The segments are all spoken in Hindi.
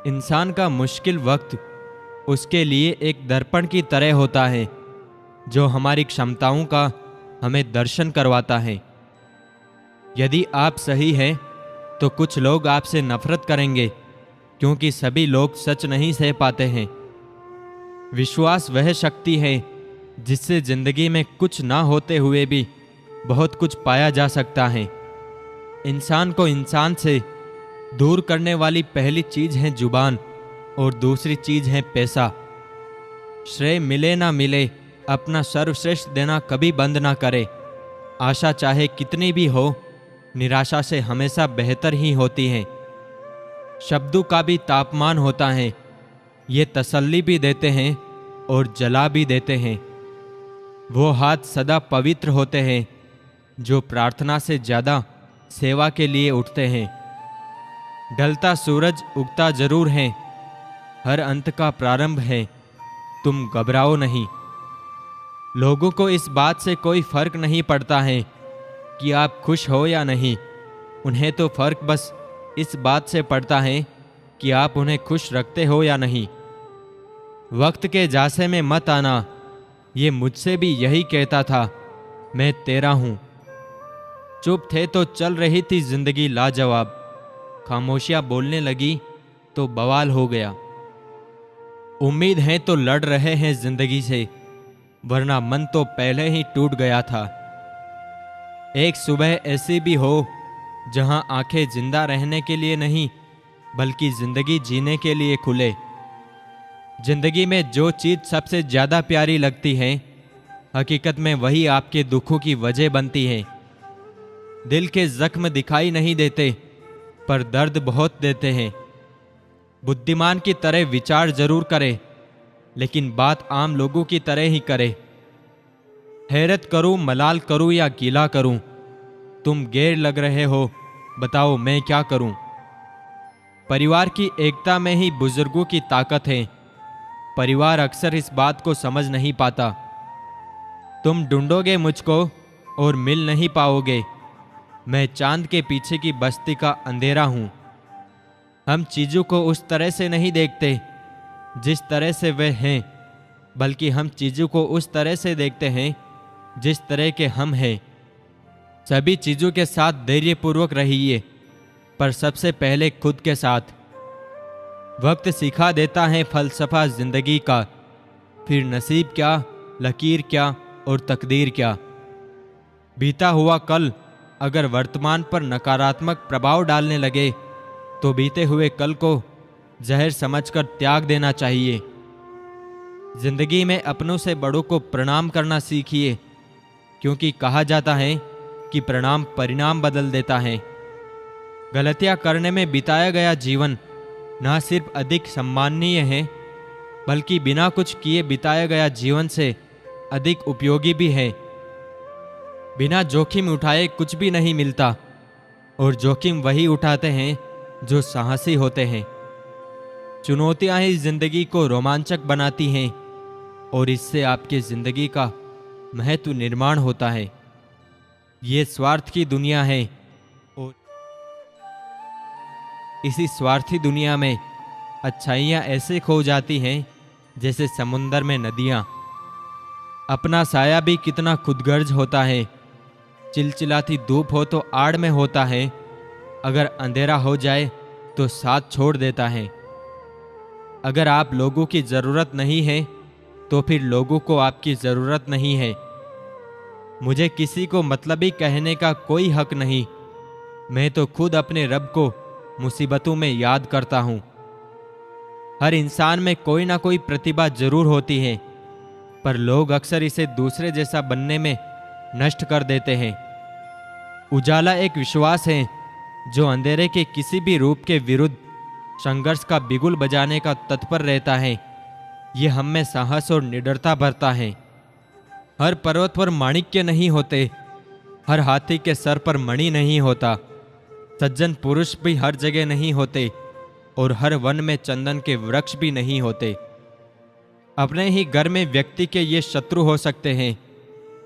इंसान का मुश्किल वक्त उसके लिए एक दर्पण की तरह होता है जो हमारी क्षमताओं का हमें दर्शन करवाता है। यदि आप सही हैं तो कुछ लोग आपसे नफरत करेंगे, क्योंकि सभी लोग सच नहीं सह पाते हैं। विश्वास वह शक्ति है जिससे जिंदगी में कुछ ना होते हुए भी बहुत कुछ पाया जा सकता है। इंसान को इंसान से दूर करने वाली पहली चीज है जुबान और दूसरी चीज है पैसा। श्रेय मिले ना मिले, अपना सर्वश्रेष्ठ देना कभी बंद ना करे। आशा चाहे कितनी भी हो, निराशा से हमेशा बेहतर ही होती है। शब्दों का भी तापमान होता है, ये तसल्ली भी देते हैं और जला भी देते हैं। वो हाथ सदा पवित्र होते हैं जो प्रार्थना से ज्यादा सेवा के लिए उठते हैं। ढलता सूरज उगता जरूर है, हर अंत का प्रारंभ है, तुम घबराओ नहीं। लोगों को इस बात से कोई फर्क नहीं पड़ता है कि आप खुश हो या नहीं। उन्हें तो फर्क बस इस बात से पड़ता है कि आप उन्हें खुश रखते हो या नहीं। वक्त के जासे में मत आना, ये मुझसे भी यही कहता था, मैं तेरा हूं। चुप थे तो चल रही थी जिंदगी लाजवाब, खामोशियां बोलने लगी तो बवाल हो गया। उम्मीद है तो लड़ रहे हैं जिंदगी से, वरना मन तो पहले ही टूट गया था। एक सुबह ऐसी भी हो जहां आंखें जिंदा रहने के लिए नहीं बल्कि जिंदगी जीने के लिए खुले। जिंदगी में जो चीज सबसे ज्यादा प्यारी लगती है, हकीकत में वही आपके दुखों की वजह बनती है। दिल के जख्म दिखाई नहीं देते पर दर्द बहुत देते हैं। बुद्धिमान की तरह विचार जरूर करे, लेकिन बात आम लोगों की तरह ही करे। हैरत करूं, मलाल करूं या गीला करूं, तुम गैर लग रहे हो, बताओ मैं क्या करूं। परिवार की एकता में ही बुजुर्गों की ताकत है। परिवार अक्सर इस बात को समझ नहीं पाता। तुम ढूंढोगे मुझको और मिल नहीं पाओगे। मैं चांद के पीछे की बस्ती का अंधेरा हूं। हम चीजों को उस तरह से नहीं देखते जिस तरह से वे हैं, बल्कि हम चीजों को उस तरह से देखते हैं जिस तरह के हम हैं। सभी चीजों के साथ धैर्यपूर्वक रहिए, पर सबसे पहले खुद के साथ। वक्त सिखा देता है फलसफा जिंदगी का, फिर नसीब क्या, लकीर क्या और तकदीर क्या। बीता हुआ कल अगर वर्तमान पर नकारात्मक प्रभाव डालने लगे तो बीते हुए कल को जहर समझकर त्याग देना चाहिए। जिंदगी में अपनों से बड़ों को प्रणाम करना सीखिए, क्योंकि कहा जाता है कि प्रणाम परिणाम बदल देता है। गलतियां करने में बिताया गया जीवन न सिर्फ अधिक सम्माननीय है, बल्कि बिना कुछ किए बिताया गया जीवन से अधिक उपयोगी भी है। बिना जोखिम उठाए कुछ भी नहीं मिलता, और जोखिम वही उठाते हैं जो साहसी होते हैं। चुनौतियां ही जिंदगी को रोमांचक बनाती हैं, और इससे आपकी जिंदगी का महत्व निर्माण होता है। ये स्वार्थ की दुनिया है, और इसी स्वार्थी दुनिया में अच्छाइयाँ ऐसे खो जाती हैं जैसे समुंदर में नदियाँ। अपना साया भी कितना खुदगर्ज होता है। चिलचिलाती धूप हो तो आड़ में होता है, अगर अंधेरा हो जाए तो साथ छोड़ देता है। अगर आप लोगों की ज़रूरत नहीं है तो फिर लोगों को आपकी ज़रूरत नहीं है। मुझे किसी को मतलबी कहने का कोई हक नहीं। मैं तो खुद अपने रब को मुसीबतों में याद करता हूँ। हर इंसान में कोई ना कोई प्रतिभा जरूर होती है, पर लोग अक्सर इसे दूसरे जैसा बनने में नष्ट कर देते हैं। उजाला एक विश्वास है जो अंधेरे के किसी भी रूप के विरुद्ध संघर्ष का बिगुल बजाने का तत्पर रहता है। ये हम में साहस और निडरता भरता है। हर पर्वत पर माणिक्य नहीं होते, हर हाथी के सर पर मणि नहीं होता। सज्जन पुरुष भी हर जगह नहीं होते, और हर वन में चंदन के वृक्ष भी नहीं होते। अपने ही घर में व्यक्ति के ये शत्रु हो सकते हैं।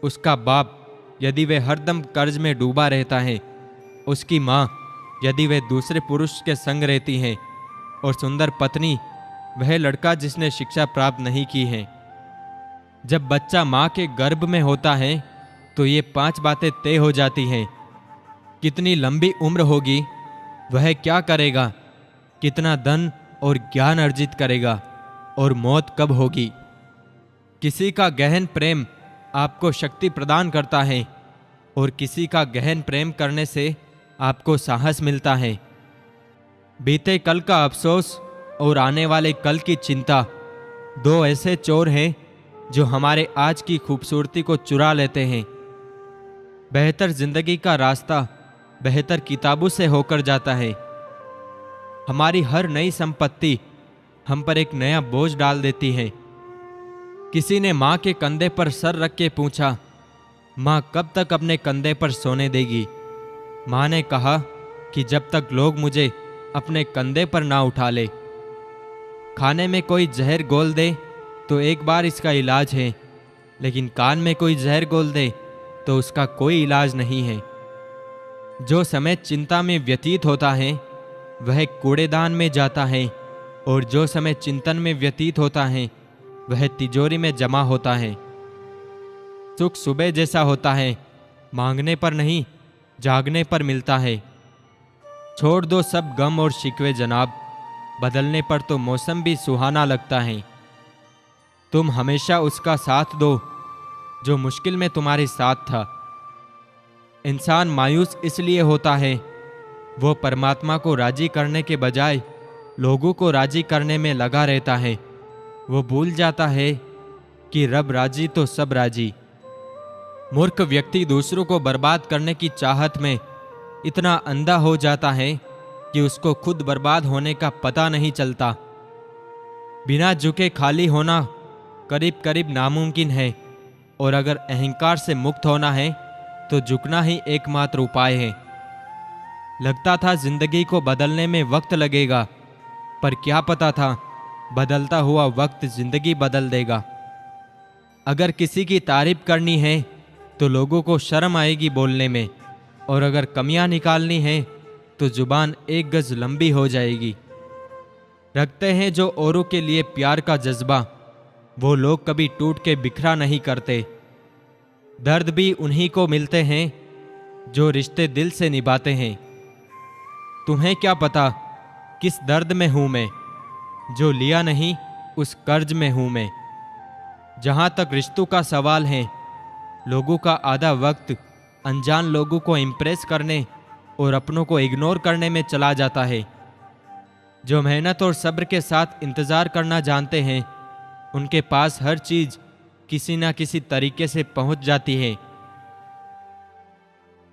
उसका बाप यदि वह हरदम कर्ज में डूबा रहता है, उसकी माँ यदि वह दूसरे पुरुष के संग रहती हैं, और सुंदर पत्नी वह लड़का जिसने शिक्षा प्राप्त नहीं की है। जब बच्चा माँ के गर्भ में होता है तो ये 5 बातें तय हो जाती हैं। कितनी लंबी उम्र होगी, वह क्या करेगा, कितना धन और ज्ञान अर्जित करेगा, और मौत कब होगी। किसी का गहन प्रेम आपको शक्ति प्रदान करता है और किसी का गहन प्रेम करने से आपको साहस मिलता है। बीते कल का अफसोस और आने वाले कल की चिंता 2 ऐसे चोर हैं जो हमारे आज की खूबसूरती को चुरा लेते हैं। बेहतर जिंदगी का रास्ता बेहतर किताबों से होकर जाता है। हमारी हर नई संपत्ति हम पर एक नया बोझ डाल देती है। किसी ने माँ के कंधे पर सर रख के पूछा, माँ कब तक अपने कंधे पर सोने देगी। माँ ने कहा कि जब तक लोग मुझे अपने कंधे पर ना उठा ले। खाने में कोई जहर घोल दे तो एक बार इसका इलाज है, लेकिन कान में कोई जहर घोल दे तो उसका कोई इलाज नहीं है। जो समय चिंता में व्यतीत होता है वह कूड़ेदान में जाता है, और जो समय चिंतन में व्यतीत होता है वह तिजोरी में जमा होता है। सुख सुबह जैसा होता है, मांगने पर नहीं जागने पर मिलता है। छोड़ दो सब गम और शिकवे जनाब, बदलने पर तो मौसम भी सुहाना लगता है। तुम हमेशा उसका साथ दो जो मुश्किल में तुम्हारे साथ था। इंसान मायूस इसलिए होता है, वो परमात्मा को राजी करने के बजाय लोगों को राजी करने में लगा रहता है। वो भूल जाता है कि रब राजी तो सब राजी। मूर्ख व्यक्ति दूसरों को बर्बाद करने की चाहत में इतना अंधा हो जाता है कि उसको खुद बर्बाद होने का पता नहीं चलता। बिना झुके खाली होना करीब करीब नामुमकिन है, और अगर अहंकार से मुक्त होना है तो झुकना ही एकमात्र उपाय है। लगता था जिंदगी को बदलने में वक्त लगेगा, पर क्या पता था बदलता हुआ वक्त जिंदगी बदल देगा। अगर किसी की तारीफ करनी है तो लोगों को शर्म आएगी बोलने में, और अगर कमियां निकालनी है तो जुबान 1 गज लंबी हो जाएगी। रखते हैं जो औरों के लिए प्यार का जज्बा, वो लोग कभी टूट के बिखरा नहीं करते। दर्द भी उन्हीं को मिलते हैं जो रिश्ते दिल से निभाते हैं। तुम्हें क्या पता किस दर्द में हूं मैं, जो लिया नहीं उस कर्ज में हूं मैं। जहां तक रिश्तों का सवाल है, लोगों का आधा वक्त अनजान लोगों को इम्प्रेस करने और अपनों को इग्नोर करने में चला जाता है। जो मेहनत और सब्र के साथ इंतज़ार करना जानते हैं, उनके पास हर चीज़ किसी ना किसी तरीके से पहुंच जाती है।